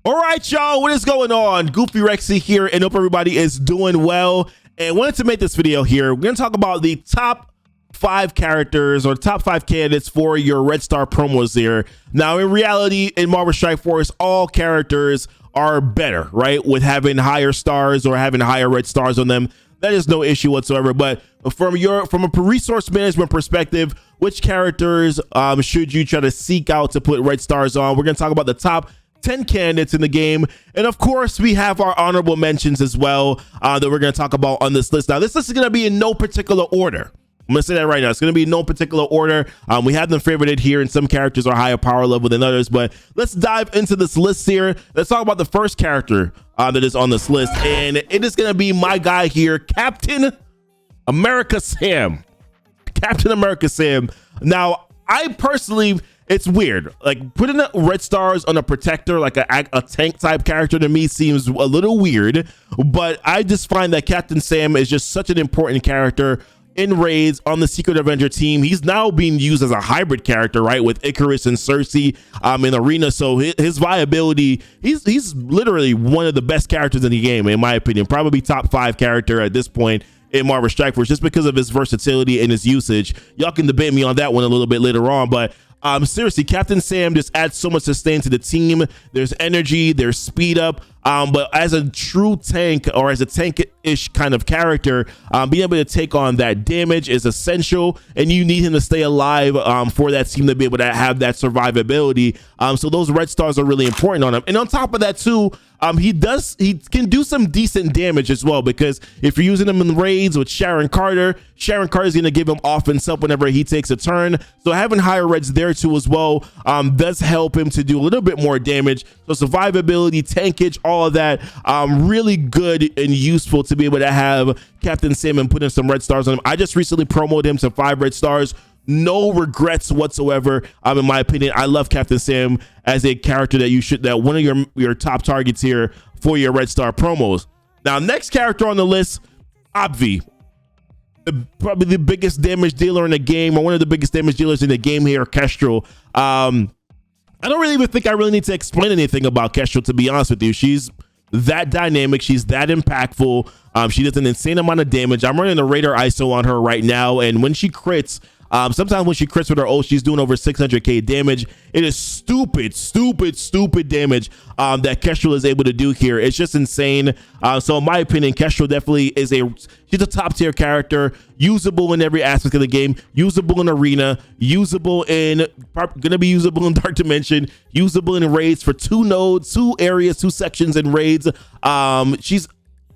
All right, y'all, what is going on? Goofy Rexy here, and hope everybody is doing well. And wanted to make this video here. We're going to talk about the top 5 characters or top 5 candidates for your Red Star promos here. Now, in reality, in Marvel Strike Force, all characters are better, right? With having higher stars or having higher red stars on them. That is no issue whatsoever. But from a resource management perspective, which characters should you try to seek out to put red stars on? We're going to talk about the top 10 candidates in the game, and of course we have our honorable mentions as well that we're going to talk about on this list. Now this list is going to be in no particular order. I'm going to say that right now. It's going to be in no particular order. We have them favorited here, and some characters are higher power level than others, but let's dive into this list here. Let's talk about the first character that is on this list, and it is going to be my guy here, Captain America Sam. Captain America Sam. Now I personally, it's weird, like putting red stars on a protector, like a tank type character, to me seems a little weird, but I just find that Captain Sam is just such an important character in raids on the Secret Avenger team. He's now being used as a hybrid character, right, with Icarus and Cersei in Arena. So his viability, he's literally one of the best characters in the game, in my opinion. Probably top 5 character at this point in Marvel Strike Force, just because of his versatility and his usage. Y'all can debate me on that one a little bit later on, but seriously, Captain Sam just adds so much sustain to the team. There's energy, there's speed up, but as a true tank, or as a tank-ish kind of character, being able to take on that damage is essential, and you need him to stay alive for that team to be able to have that survivability. So those red stars are really important on him. And on top of that too, he can do some decent damage as well, because if you're using him in raids with Sharon Carter is going to give him offense up whenever he takes a turn. So having higher reds there too as well does help him to do a little bit more damage. So survivability, tankage, all of that, really good and useful to be able to have Captain Sam and put in some red stars on him. I just recently promoted him to 5 red stars. No regrets whatsoever. In my opinion, I love Captain Sam as a character that one of your top targets here for your red star promos. Now, next character on the list, Obvi. Probably the biggest damage dealer in the game, or one of the biggest damage dealers in the game here, Castro. I don't really even think I really need to explain anything about Castro, to be honest with you. She's that dynamic, she's that impactful. She does an insane amount of damage. I'm running the Raider ISO on her right now, and when she crits, sometimes when she crits with her ult, she's doing over 600k damage. It is stupid damage that Kestrel is able to do here. It's just insane. So in my opinion, Kestrel definitely she's a top tier character, usable in every aspect of the game, usable in Arena, gonna be usable in Dark Dimension, usable in raids for 2 nodes, 2 areas, 2 sections in raids. She's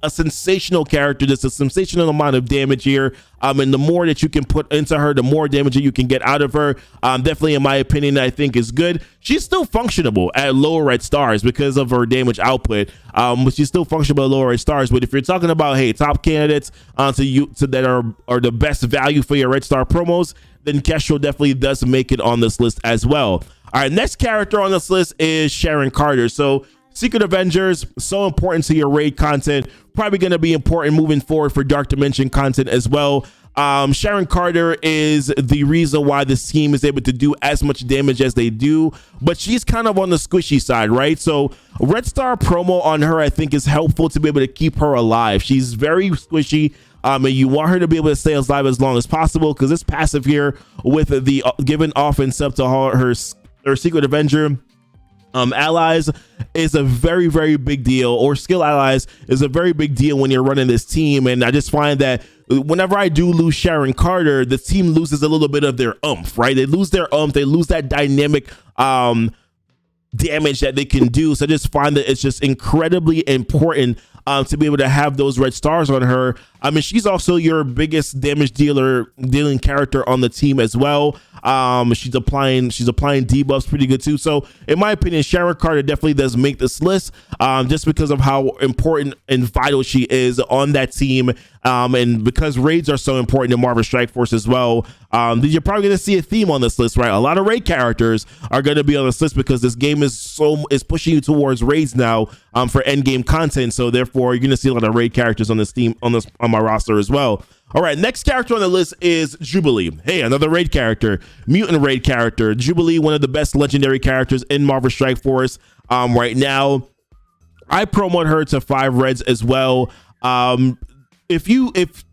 a sensational character, just a sensational amount of damage here, and the more that you can put into her, the more damage that you can get out of her. Definitely, in my opinion, I think is good. She's still functionable at lower red stars because of her damage output, but she's still functionable at lower red stars. But if you're talking about, hey, top candidates that are the best value for your red star promos, then Castro definitely does make it on this list as well. All right, next character on this list is Sharon Carter. So Secret Avengers, so important to your raid content, probably going to be important moving forward for Dark Dimension content as well. Sharon Carter is the reason why this team is able to do as much damage as they do, but she's kind of on the squishy side, right? So Red Star promo on her, I think, is helpful to be able to keep her alive. She's very squishy, and you want her to be able to stay alive as long as possible, because this passive here with the given offense up to her Secret Avenger allies is a very big deal, or skill allies is a very big deal when you're running this team. And I just find that whenever I do lose Sharon Carter, the team loses a little bit of their oomph, right? They lose their oomph, they lose that dynamic damage that they can do. So I just find that it's just incredibly important to be able to have those red stars on her. I mean, she's also your biggest damage dealing character on the team as well. She's applying debuffs pretty good too. So in my opinion, Sharon Carter definitely does make this list, just because of how important and vital she is on that team, and because raids are so important in Marvel Strike Force as well. You're probably going to see a theme on this list, right? A lot of raid characters are going to be on this list because this game is pushing you towards raids now for end game content. So therefore, you're going to see a lot of raid characters on this team on my roster as well. All right, next character on the list is Jubilee. Hey, another raid character, mutant raid character. Jubilee, one of the best legendary characters in Marvel Strike Force right now. I promote her to 5 reds as well. If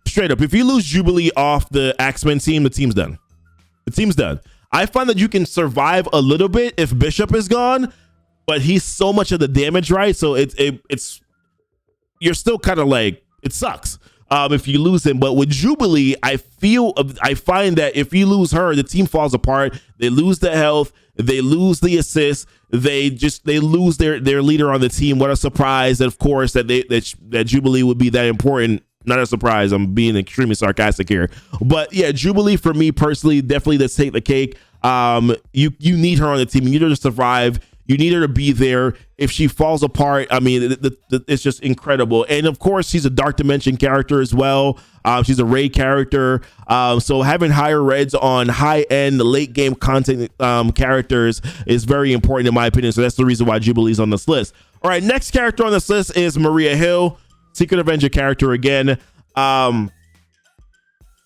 straight up, if you lose Jubilee off the Axemen team, the team's done. The team's done. I find that you can survive a little bit if Bishop is gone, but he's so much of the damage, right? So it's you're still kind of like, it sucks if you lose him. But with Jubilee, I find that if you lose her, the team falls apart. They lose the health, they lose the assists, they lose their leader on the team. What a surprise! That of course that Jubilee would be that important. Not a surprise. I'm being extremely sarcastic here, but yeah, Jubilee for me personally, definitely let's take the cake. You need her on the team. You need her to survive. You need her to be there. If she falls apart, I mean, it's just incredible. And of course, she's a Dark Dimension character as well. She's a raid character. So having higher reds on high-end late game content characters is very important in my opinion. So that's the reason why Jubilee's on this list. All right, next character on this list is Maria Hill, Secret Avenger character again.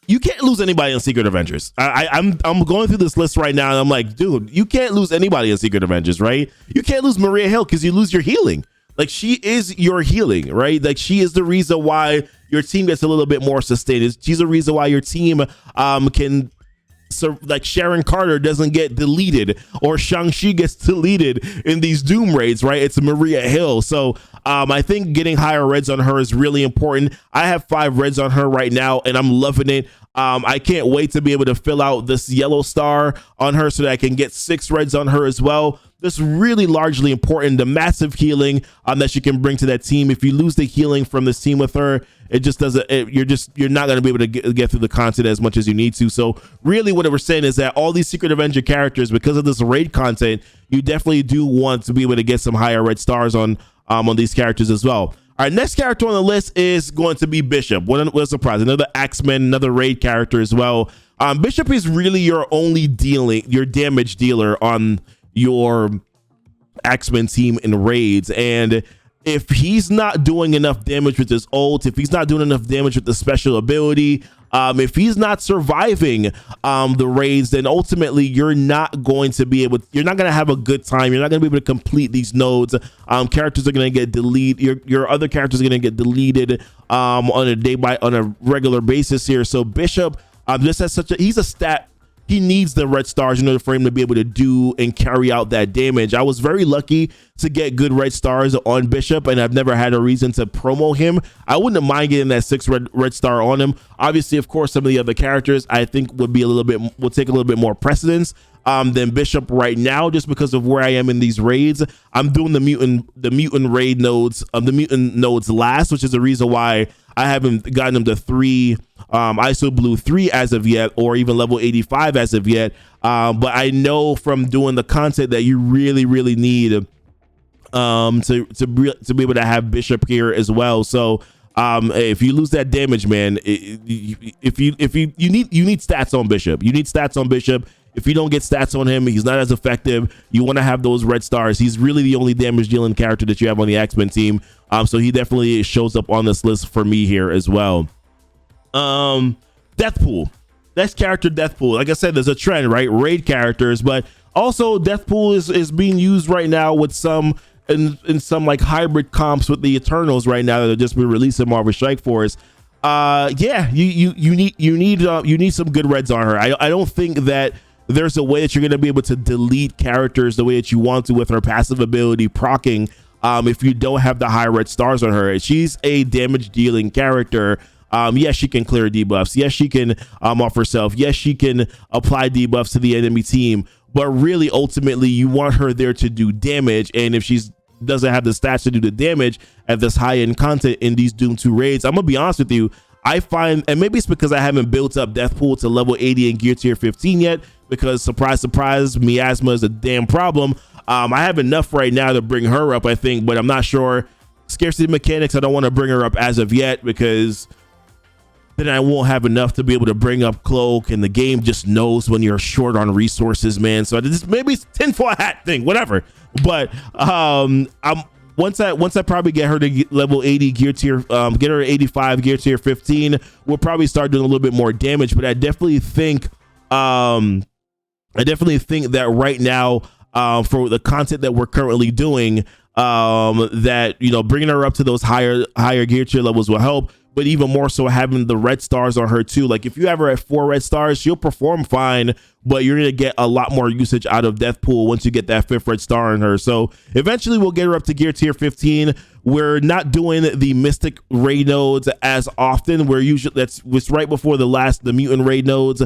You can't lose anybody in Secret Avengers. I'm going through this list right now and I'm like, dude, you can't lose anybody in Secret Avengers, right? You can't lose Maria Hill because you lose your healing. Like, she is your healing, right? Like, she is the reason why your team gets a little bit more sustained. She's the reason why your team can, so like Sharon Carter doesn't get deleted or ShangChi gets deleted in these Doom raids, right? It's Maria Hill. So I think getting higher reds on her is really important. I have 5 reds on her right now and I'm loving it. I can't wait to be able to fill out this yellow star on her so that I can get 6 reds on her as well. This is really largely important, the massive healing that she can bring to that team. If you lose the healing from this team with her, it just doesn't, you're not going to be able to get through the content as much as you need to. So really what we're saying is that all these Secret Avenger characters, because of this raid content, you definitely do want to be able to get some higher red stars on these characters as well. All right, next character on the list is going to be Bishop. What a surprise, another Axeman, another raid character as well. Bishop is really your only your damage dealer on your Axeman team in raids, and if he's not doing enough damage with his ult, if he's not doing enough damage with the special ability, if he's not surviving the raids, then ultimately you're not going to have a good time. You're not going to be able to complete these nodes. Characters are going to get deleted. Your other characters are going to get deleted on a regular basis here. So Bishop just has he's a stat. He needs the red stars in order for him to be able to do and carry out that damage. I was very lucky to get good red stars on Bishop, and I've never had a reason to promo him. I wouldn't mind getting that 6 red star on him. Obviously, of course, some of the other characters I think will take a little bit more precedence than Bishop right now, just because of where I am in these raids. I'm doing the mutant raid nodes, the mutant nodes last, which is the reason why I haven't gotten them to 3 ISO blue 3 as of yet, or even level 85 as of yet. But I know from doing the content that you really need to be able to have Bishop here as well. So if you lose that damage, man, you need stats on Bishop. You need stats on Bishop. If you don't get stats on him, he's not as effective. You want to have those red stars. He's really the only damage dealing character that you have on the X-Men team. So he definitely shows up on this list for me here as well. Deathpool. Next character, Deathpool. Like I said, there's a trend, right? Raid characters, but also Deathpool is being used right now with some in some like hybrid comps with the Eternals right now that have just been released in Marvel Strike Force. Yeah, you need some good reds on her. I don't think that there's a way that you're going to be able to delete characters the way that you want to with her passive ability proccing if you don't have the high red stars on her. She's a damage dealing character. Yes, she can clear debuffs. Yes, she can off herself. Yes, she can apply debuffs to the enemy team. But really, ultimately, you want her there to do damage. And if she doesn't have the stats to do the damage at this high-end content in these Doom 2 raids, I'm going to be honest with you, I find, and maybe it's because I haven't built up Deathpool to level 80 and gear tier 15 yet, because surprise, surprise, miasma is a damn problem. I have enough right now to bring her up, I think, but I'm not sure. Scarcity mechanics, I don't want to bring her up as of yet, because then I won't have enough to be able to bring up Cloak, and the game just knows when you're short on resources, man. So maybe it's tinfoil hat thing, whatever. But once I probably get her to level 80 gear tier, get her 85 gear tier 15, we'll probably start doing a little bit more damage. But I definitely think that right now, for the content that we're currently doing, that, you know, bringing her up to those higher gear tier levels will help. But even more so, having the red stars on her too. Like if you have her at 4 red stars, she'll perform fine, but you're gonna get a lot more usage out of Deathpool once you get that 5th red star on her. So eventually we'll get her up to gear tier 15. We're not doing the mystic raid nodes as often. We're usually, that's right before the mutant raid nodes.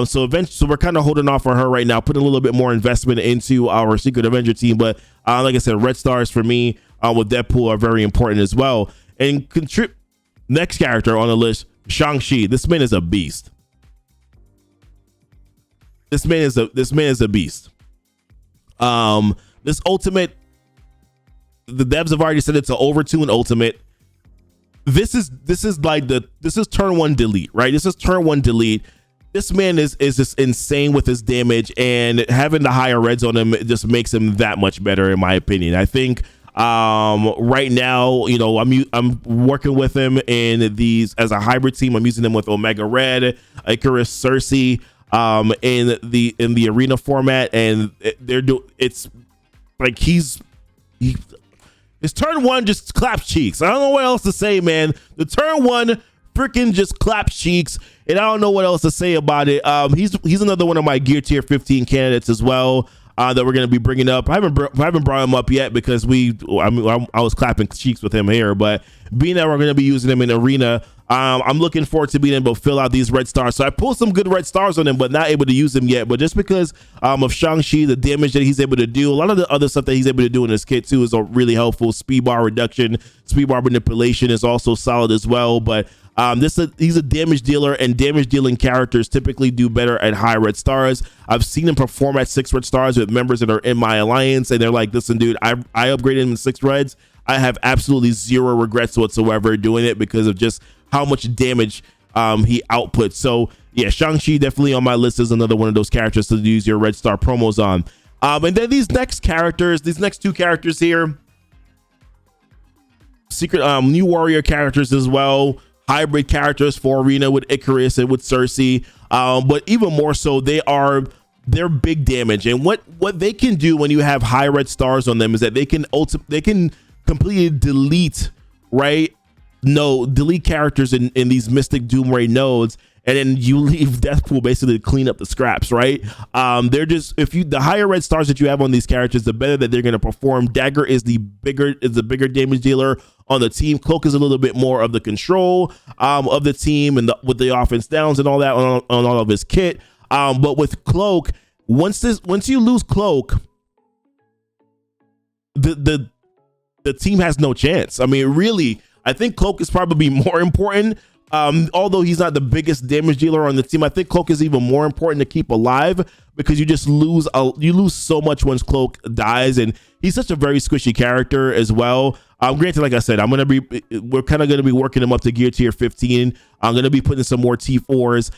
So we're kind of holding off on her right now, putting a little bit more investment into our Secret Avenger team. But like I said, red stars for me with Deathpool are very important as well. And next character on the list, ShangChi. This man is a beast. This man is a beast. This ultimate, the devs have already said it's an overtune ultimate. This is turn 1 delete, right? This is turn 1 delete. This man is just insane with his damage, and having the higher reds on him just makes him that much better, in my opinion. I think right now, you know, I'm working with him in these as a hybrid team. I'm using him with Omega Red, Icarus, Cersei, in the arena format, and it's like his turn 1 just claps cheeks. I don't know what else to say, man. The turn 1 freaking just claps cheeks, and I don't know what else to say about it. He's another one of my gear tier 15 candidates as well. That we're going to be bringing up. I haven't brought him up yet because I was clapping cheeks with him here, but being that we're going to be using him in arena, I'm looking forward to being able to fill out these red stars. So I pulled some good red stars on him, but not able to use them yet. But just because of Shang-Chi, the damage that he's able to do, a lot of the other stuff that he's able to do in his kit too is really helpful. Speed bar reduction, speed bar manipulation is also solid as well. But he's a damage dealer, and damage dealing characters typically do better at high red stars. I've seen him perform at 6 red stars with members that are in my alliance, and they're like, listen, dude, I upgraded him in 6 reds. I have absolutely 0 regrets whatsoever doing it because of just how much damage he outputs. So yeah, Shang-Chi definitely on my list is another one of those characters to use your red star promos on. And then these next 2 characters here, secret new warrior characters as well, hybrid characters for arena with Icarus and with Cersei, but even more so, they're big damage. And what they can do when you have high red stars on them is that they can completely delete, right? Delete characters in these Mystic Doom Raid nodes, and then you leave Deathpool basically to clean up the scraps, right? They're just, the higher red stars that you have on these characters, the better that they're going to perform. Dagger is the bigger damage dealer on the team. Cloak is a little bit more of the control of the team and with the offense downs and all that on all of his kit. But with Cloak, once you lose Cloak, the team has no chance. I mean, really, I think Cloak is probably more important. Although he's not the biggest damage dealer on the team, I think Cloak is even more important to keep alive because you just lose so much once Cloak dies, and he's such a very squishy character as well. Granted, like I said, we're kind of going to be working him up to gear tier 15. I'm going to be putting some more T4s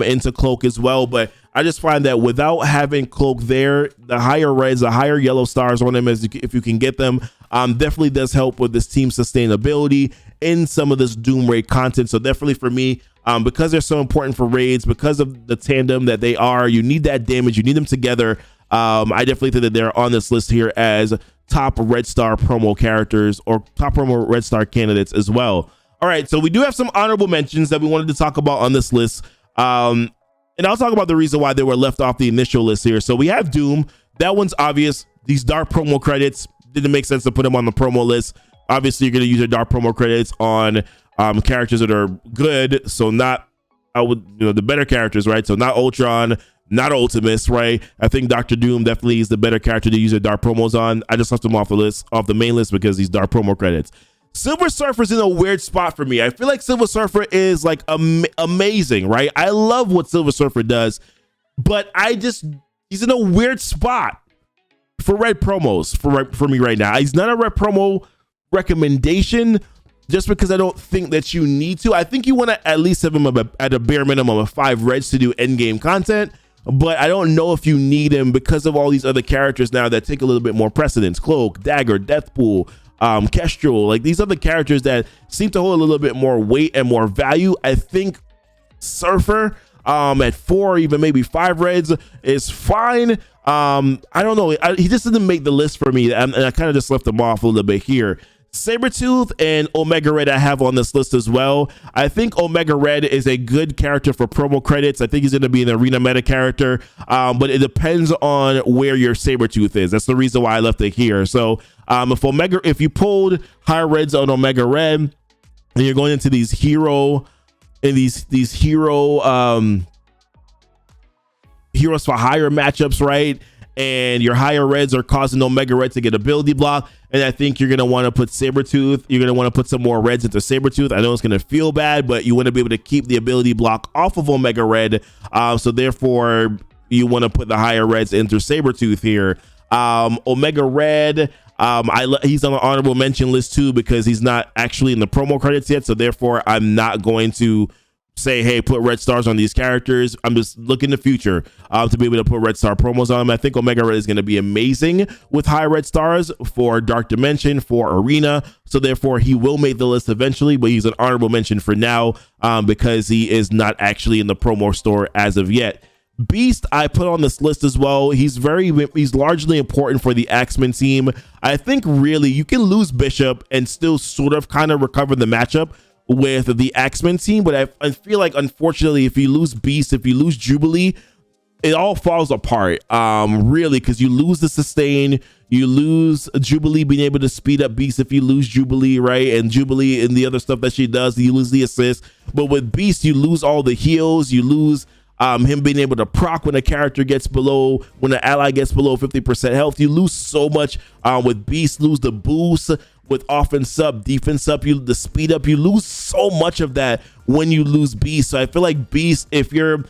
into Cloak as well, but I just find that without having Cloak there, the higher reds, the higher yellow stars on him, if you can get them, definitely does help with this team sustainability in some of this Doom Raid content. So definitely for me, because they're so important for raids, because of the tandem that they are, you need that damage, you need them together. I definitely think that they're on this list here as top red star promo characters or top promo red star candidates as well. All right, so we do have some honorable mentions that we wanted to talk about on this list. And I'll talk about the reason why they were left off the initial list here. So we have Doom. That one's obvious. These dark promo credits didn't make sense to put them on the promo list. Obviously, you're going to use your dark promo credits on characters that are good. So the better characters, right? So not Ultron, not Ultimus, right? I think Dr. Doom definitely is the better character to use your dark promos on. I just left him off the main list because he's dark promo credits. Silver Surfer's in a weird spot for me. I feel like Silver Surfer is like amazing, right? I love what Silver Surfer does, but he's in a weird spot for red promos for me right now. He's not a red promo recommendation just because I don't think that you need to. I think you want to at least have him at a bare minimum of 5 reds to do end game content, but I don't know if you need him because of all these other characters now that take a little bit more precedence. Cloak, Dagger, Deathpool, Castro, like these other characters that seem to hold a little bit more weight and more value. I think Surfer at 4, even maybe 5 reds is fine. I don't know. He just didn't make the list for me, and I kind of just left him off a little bit here. Sabretooth and Omega Red I have on this list as well. I think Omega Red is a good character for promo credits. I think he's going to be an arena meta character, but it depends on where your Sabretooth is. That's the reason why I left it here. So if you pulled high reds on Omega Red and you're going into these hero heroes for hire matchups, right? And your higher reds are causing Omega Red to get ability block, and I think you're going to want to put Sabretooth. You're going to want to put some more reds into Sabretooth. I know it's going to feel bad, but you want to be able to keep the ability block off of Omega Red. So therefore, you want to put the higher reds into Sabretooth here. Omega Red, he's on the honorable mention list too, because he's not actually in the promo credits yet. So therefore, I'm not going to say, hey, put red stars on these characters. I'm just looking in the future to be able to put red star promos on them. I think Omega Red is going to be amazing with high red stars for Dark Dimension, for Arena. So therefore, he will make the list eventually, but he's an honorable mention for now because he is not actually in the promo store as of yet. Beast, I put on this list as well. He's largely important for the Axemen team. I think really you can lose Bishop and still sort of kind of recover the matchup with the Axemen team, but I feel like unfortunately if you lose Beast, if you lose Jubilee, it all falls apart really, because you lose the sustain, you lose Jubilee being able to speed up Beast if you lose Jubilee, right? And Jubilee and the other stuff that she does, you lose the assist. But with Beast, you lose all the heals, you lose him being able to proc when a character gets below, when an ally gets below 50% health. You lose so much with Beast, lose the boost with offense up, defense up, the speed up. You lose so much of that when you lose Beast. So I feel like Beast, if your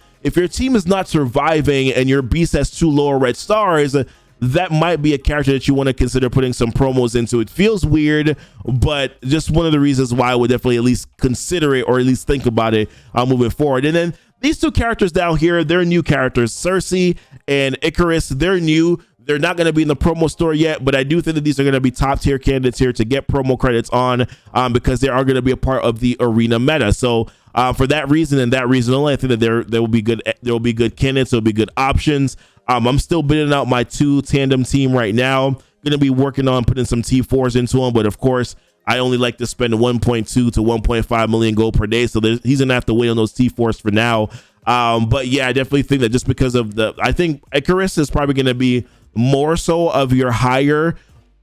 team is not surviving and your Beast has 2 lower red stars, that might be a character that you want to consider putting some promos into. It feels weird, but just one of the reasons why I would definitely at least consider it, or at least think about it moving forward. And then these 2 characters down here, they're new characters. Cersei and Icarus, they're new. They're not going to be in the promo store yet, but I do think that these are going to be top tier candidates here to get promo credits on because they are going to be a part of the arena meta. So for that reason and that reason only, I think that there will be good candidates. There'll be good options. I'm still bidding out my 2 tandem team right now. Going to be working on putting some T4s into them, but of course, I only like to spend 1.2 to 1.5 million gold per day, so he's going to have to wait on those T4s for now. But yeah, I definitely think that just because of I think Icarus is probably going to be more so of your higher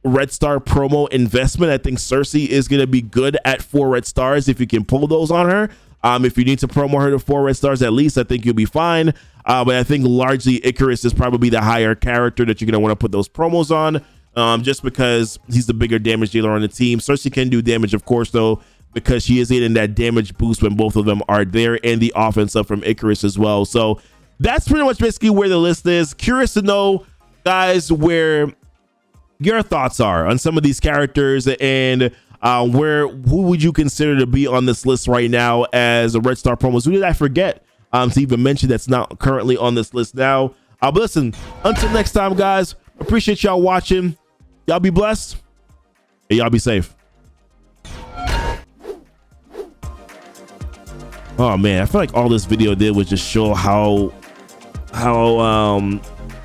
red star promo investment. I think Cersei is going to be good at 4 red stars if you can pull those on her. If you need to promo her to 4 red stars at least, I think you'll be fine. But I think largely Icarus is probably the higher character that you're going to want to put those promos on, just because he's the bigger damage dealer on the team. Cersei can do damage, of course, though, because she is getting that damage boost when both of them are there, and the offense up from Icarus as well. So that's pretty much basically where the list is. Curious to know, guys, where your thoughts are on some of these characters, and who would you consider to be on this list right now as a red star promos? Who did I forget to even mention that's not currently on this list now? But listen, until next time, guys, appreciate y'all watching. Y'all be blessed and y'all be safe. Oh man, I feel like all this video did was just show how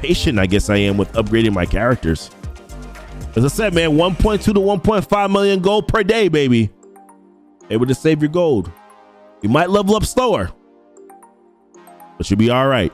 patient I guess I am with upgrading my characters. As I said, man, 1.2 to 1.5 million gold per day, baby. Able to save your gold. You might level up slower, but you'll be all right.